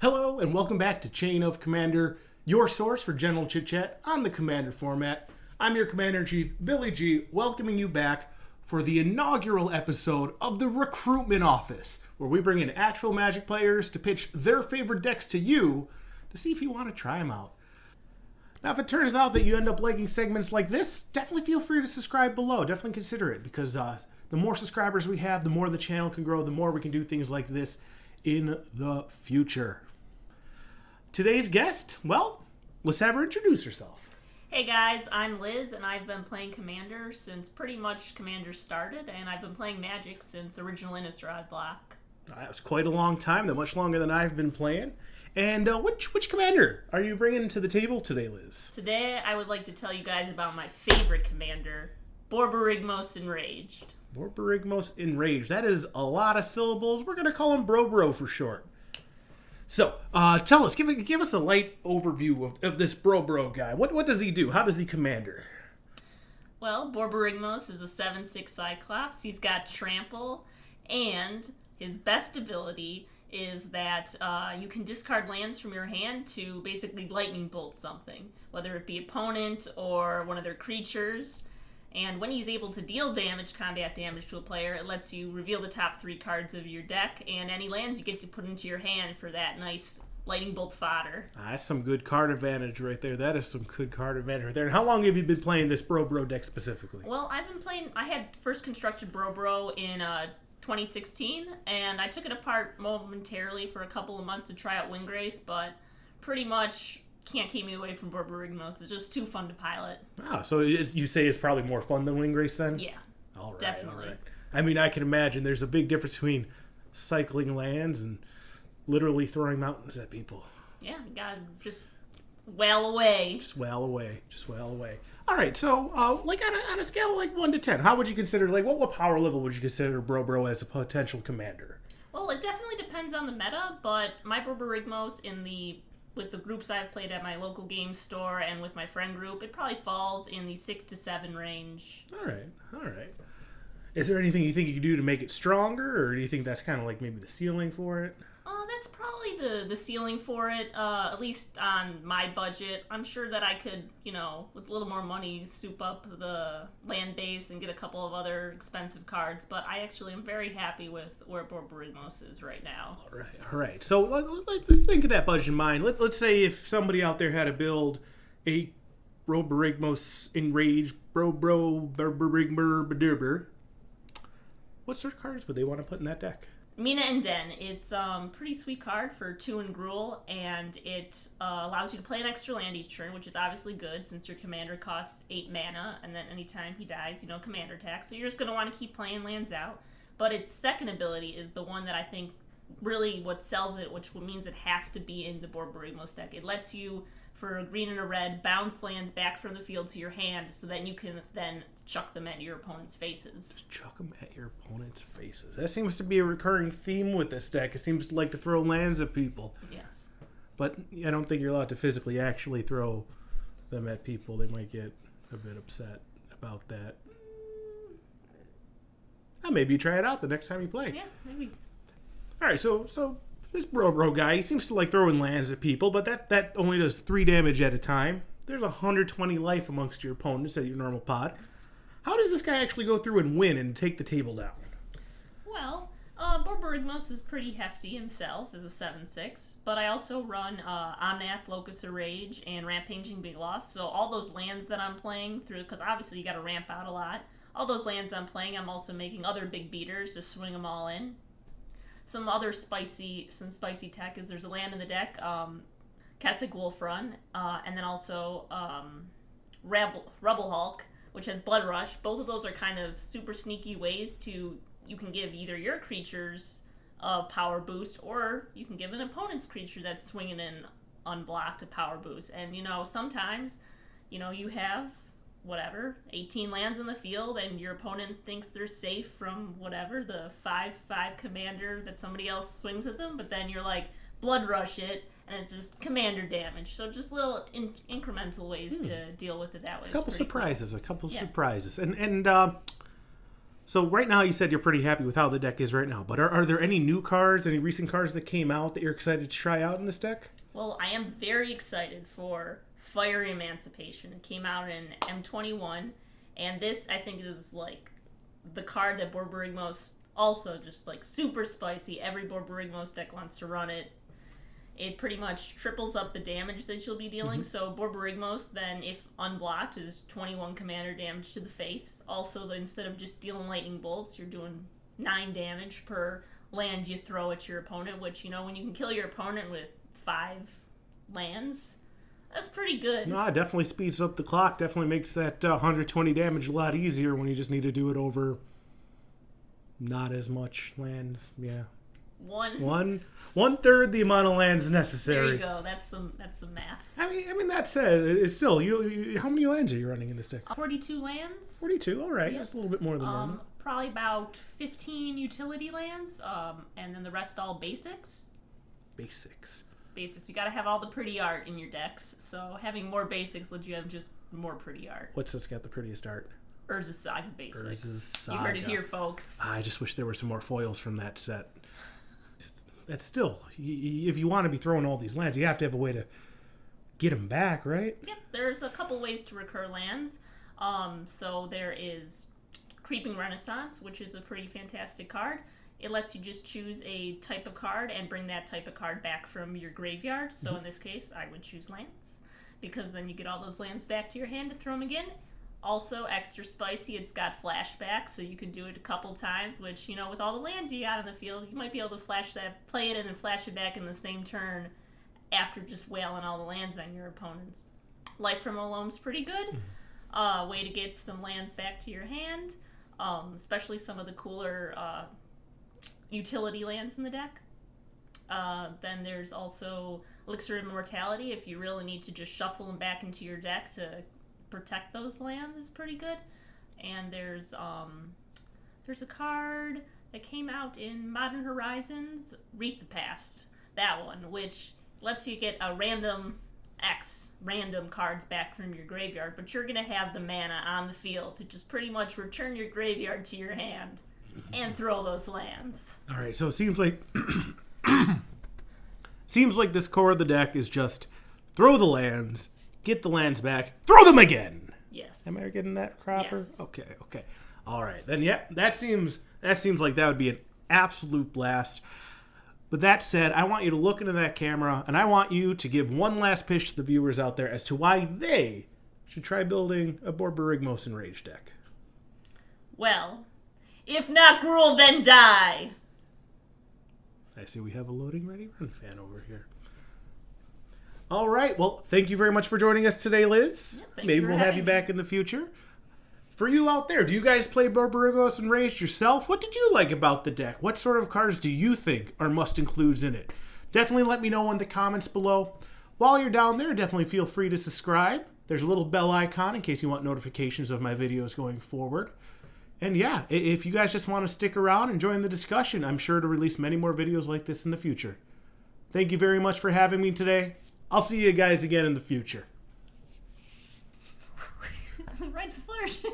Hello and welcome back to Chain of Commander, your source for general chit-chat on the Commander format. I'm your Commander-in-Chief, Billy G, welcoming you back for the inaugural episode of the Recruitment Office, where we bring in actual Magic players to pitch their favorite decks to you to see if you want to try them out. Now, if it turns out that you end up liking segments like this, definitely feel free to subscribe below. Definitely consider it, because the more subscribers we have, the more the channel can grow, the more we can do things like this in the future. Today's guest, well, let's have her introduce herself. Hey guys, I'm Liz, and I've been playing Commander since pretty much Commander started, and I've been playing Magic since original Innistrad block. That was quite a long time, much longer than I've been playing. And which Commander are you bringing to the table today, Liz? Today, I would like to tell you guys about my favorite Commander, Borborygmos Enraged. Borborygmos Enraged. That is a lot of syllables. We're going to call him BroBro for short. So, tell us, give us a light overview of this BroBro guy. What does he do? How does he commander? Well, Borborygmos is a 7/6 Cyclops. He's got Trample, and his best ability is that you can discard lands from your hand to basically lightning bolt something, whether it be opponent or one of their creatures. And when he's able to deal damage, combat damage to a player, it lets you reveal the top 3 cards of your deck, and any lands you get to put into your hand for that nice lightning bolt fodder. That's some good card advantage right there. That is some good card advantage right there. And how long have you been playing this BroBro deck specifically? Well, I've been playing, I had first constructed BroBro in 2016, and I took it apart momentarily for a couple of months to try out Windgrace, but pretty much can't keep me away from Borborygmos. It's just too fun to pilot. Oh, so you say it's probably more fun than Windgrace then? Yeah, all right, definitely. All right. I mean, I can imagine there's a big difference between cycling lands and literally throwing mountains at people. Yeah, you gotta just wail away. Just wail away. Just wail away. All right, so like on a scale of like 1 to 10, how would you consider, like what power level would you consider BroBro as a potential commander? Well, it definitely depends on the meta, but my Borborygmos with the groups I've played at my local game store and with my friend group, it probably falls in the 6 to 7 range. All right. Is there anything you think you could do to make it stronger, or do you think that's kind of like maybe the ceiling for it? That's probably the ceiling for it, at least on my budget. I'm sure that I could, with a little more money, soup up the land base and get a couple of other expensive cards, but I actually am very happy with where Borborygmos is right now. All right. So let's think of that budget in mind. Let's say if somebody out there had to build a Borborygmos Enraged Borborygmos, what sort of cards would they want to put in that deck? Mina and Den. It's pretty sweet card for 2 and GRUUL, and it allows you to play an extra land each turn, which is obviously good since your commander costs 8 mana, and then anytime he dies, commander attack. So you're just going to want to keep playing lands out. But its second ability is the one that I think really what sells it, which means it has to be in the Borborygmos deck. It lets you, for a green and a red, bounce lands back from the field to your hand so that you can then chuck them at your opponent's faces. Just chuck them at your opponent's faces. That seems to be a recurring theme with this deck. It seems to like to throw lands at people. Yes. But I don't think you're allowed to physically actually throw them at people. They might get a bit upset about that. Well, maybe you try it out the next time you play. Yeah, maybe. All right, so this BroBro guy, he seems to like throwing lands at people, but that only does 3 damage at a time. There's 120 life amongst your opponents at your normal pod. How does this guy actually go through and win and take the table down? Well, Borborygmos is pretty hefty himself as a 7/6, but I also run Omnath, Locus of Rage, and Rampaging Big Loss, so all those lands that I'm playing through, because obviously you got to ramp out a lot, all those lands I'm playing, I'm also making other big beaters to swing them all in. Some spicy tech is there's a land in the deck, Kessig Wolfrun, and then also Rubble Hulk, which has Blood Rush. Both of those are kind of super sneaky ways you can give either your creatures a power boost, or you can give an opponent's creature that's swinging in unblocked a power boost. And, sometimes, you have, 18 lands in the field, and your opponent thinks they're safe from the 5/5 commander that somebody else swings at them, but then you're like, Blood Rush it, and it's just commander damage. So just little incremental ways to deal with it that way. A couple surprises. Cool. And So right now you said you're pretty happy with how the deck is right now, but are there any new cards, any recent cards that came out that you're excited to try out in this deck? Well, I am very excited for Fiery Emancipation. It came out in M21, and this, I think, is like the card that Borborygmos also just like super spicy. Every Borborygmos deck wants to run it. It pretty much triples up the damage that you'll be dealing. So Borborygmos, then, if unblocked, is 21 commander damage to the face. Also, instead of just dealing lightning bolts, you're doing 9 damage per land you throw at your opponent, which, you know, when you can kill your opponent with 5 lands, that's pretty good. No, it definitely speeds up the clock. Definitely makes that 120 damage a lot easier when you just need to do it over not as much lands. Yeah. One third the amount of lands necessary. There you go. That's some math. I mean that said, it's still you. How many lands are you running in this deck? 42 lands. 42. All right, Yep. That's a little bit more than normal. Probably about 15 utility lands, and then the rest all basics. Basics. You got to have all the pretty art in your decks. So having more basics lets you have just more pretty art. What's this got the prettiest art? Urza's Saga basics. Urza's Saga. You heard it here, folks. I just wish there were some more foils from that set. That's still, if you want to be throwing all these lands, you have to have a way to get them back, right? Yep, there's a couple ways to recur lands. So there is Creeping Renaissance, which is a pretty fantastic card. It lets you just choose a type of card and bring that type of card back from your graveyard. So in this case, I would choose lands, because then you get all those lands back to your hand to throw them again. Also, extra spicy, it's got flashback, so you can do it a couple times, which, you know, with all the lands you got in the field, you might be able to play it and then flash it back in the same turn after just wailing all the lands on your opponents. Life from Olome's pretty good. Way to get some lands back to your hand, especially some of the cooler utility lands in the deck. Then there's also Elixir of Immortality, if you really need to just shuffle them back into your deck to protect those lands, is pretty good. And there's a card that came out in Modern Horizons, Reap the Past. That one, which lets you get a random cards back from your graveyard, but you're gonna have the mana on the field to just pretty much return your graveyard to your hand and throw those lands. All right, so it seems like this core of the deck is just throw the lands, get the lands back, throw them again. Yes. Am I getting that proper? Yes. Okay. All right. Then, yeah, that seems like that would be an absolute blast. But that said, I want you to look into that camera, and I want you to give one last pitch to the viewers out there as to why they should try building a Borborygmos Enraged deck. Well, if not GRUUL, then die. I see we have a loading ready run fan over here. All right. Well, thank you very much for joining us today, Liz. Yeah, Maybe we'll have you back in the future. For you out there, do you guys play Borborygmos Enraged yourself? What did you like about the deck? What sort of cards do you think are must-includes in it? Definitely let me know in the comments below. While you're down there, definitely feel free to subscribe. There's a little bell icon in case you want notifications of my videos going forward. And yeah, if you guys just want to stick around and join the discussion, I'm sure to release many more videos like this in the future. Thank you very much for having me today. I'll see you guys again in the future. Rights flourishing.